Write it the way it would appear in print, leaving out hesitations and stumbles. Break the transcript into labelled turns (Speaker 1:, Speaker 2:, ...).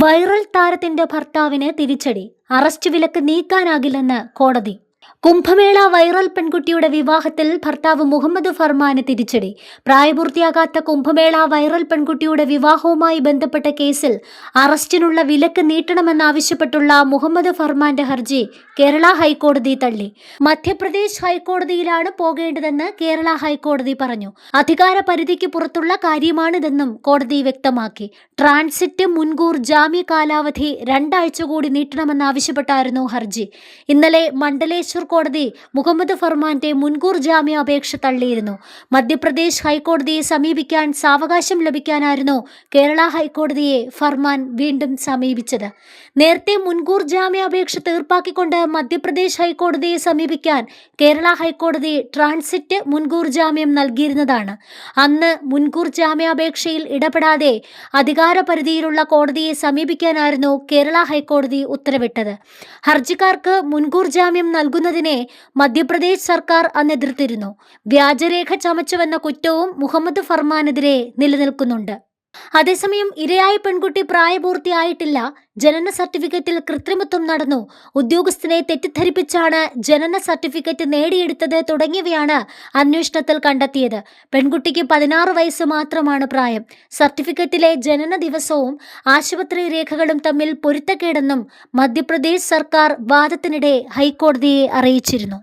Speaker 1: Viral താരത്തിന്റെ ഭർത്താവിന് തിരിച്ചടി. അറസ്റ്റ് വിലക്ക് നീക്കാനാകില്ലെന്ന് കോടതി. കുംഭമേള വൈറൽ പെൺകുട്ടിയുടെ വിവാഹത്തിൽ ഭർത്താവ് മുഹമ്മദ് ഫർമാന് തിരിച്ചടി. പ്രായപൂർത്തിയാകാത്ത കുംഭമേള വൈറൽ പെൺകുട്ടിയുടെ വിവാഹവുമായി ബന്ധപ്പെട്ട കേസിൽ അറസ്റ്റിനുള്ള വിലക്ക് നീട്ടണമെന്നാവശ്യപ്പെട്ടുള്ള മുഹമ്മദ് ഫർമാന്റെ ഹർജി കേരള ഹൈക്കോടതി തള്ളി. മധ്യപ്രദേശ് ഹൈക്കോടതിയിലാണ് പോകേണ്ടതെന്ന് കേരള ഹൈക്കോടതി പറഞ്ഞു. അധികാര പരിധിക്ക് പുറത്തുള്ള കാര്യമാണിതെന്നും കോടതി വ്യക്തമാക്കി. ട്രാൻസിറ്റ് മുൻകൂർ ജാമ്യ കാലാവധി 2 ആഴ്ച കൂടി നീട്ടണമെന്നാവശ്യപ്പെട്ടായിരുന്നു ഹർജി. ഇന്നലെ മണ്ഡലേശ്വർ കോടതി മുഹമ്മദ് ഫർമാന്റെ മുൻകൂർ ജാമ്യാപേക്ഷ തള്ളിയിരുന്നു. മധ്യപ്രദേശ് ഹൈക്കോടതിയെ സമീപിക്കാൻ സാവകാശം ലഭിക്കാനായിരുന്നു കേരള ഹൈക്കോടതിയെ ഫർമാൻ വീണ്ടും സമീപിച്ചത്. നേരത്തെ മുൻകൂർ ജാമ്യാപേക്ഷ തീർപ്പാക്കിക്കൊണ്ട് മധ്യപ്രദേശ് ഹൈക്കോടതിയെ സമീപിക്കാൻ കേരള ഹൈക്കോടതി ട്രാൻസിറ്റ് മുൻകൂർ ജാമ്യം നൽകിയിരുന്നതാണ്. അന്ന് മുൻകൂർ ജാമ്യാപേക്ഷയിൽ ഇടപെടാതെ അധികാരപരിധിയിലുള്ള കോടതിയെ സമീപിക്കാനായിരുന്നു കേരള ഹൈക്കോടതി ഉത്തരവിട്ടത്. ഹർജിക്കാർക്ക് മുൻകൂർ ജാമ്യം നൽകുന്നതിനെ മധ്യപ്രദേശ് സർക്കാർ അന്ന് എതിർത്തിരുന്നു. വ്യാജരേഖ ചമച്ചുവെന്ന കുറ്റവും മുഹമ്മദ് ഫർമാനെതിരെ നിലനിൽക്കുന്നുണ്ട്. അതേസമയം ഇരയായ പെൺകുട്ടി പ്രായപൂർത്തിയായിട്ടില്ല, ജനന സർട്ടിഫിക്കറ്റിൽ കൃത്രിമത്വം നടന്നു, ഉദ്യോഗസ്ഥനെ തെറ്റിദ്ധരിപ്പിച്ചാണ് ജനന സർട്ടിഫിക്കറ്റ് നേടിയെടുത്തത് തുടങ്ങിയവയാണ് അന്വേഷണത്തിൽ കണ്ടെത്തിയത്. പെൺകുട്ടിക്ക് 16 വയസ്സ് മാത്രമാണ് പ്രായം. സർട്ടിഫിക്കറ്റിലെ ജനന ദിവസവും ആശുപത്രി രേഖകളും തമ്മിൽ പൊരുത്തക്കേടെന്നും മധ്യപ്രദേശ് സർക്കാർ വാദത്തിനിടെ ഹൈക്കോടതിയെ അറിയിച്ചിരുന്നു.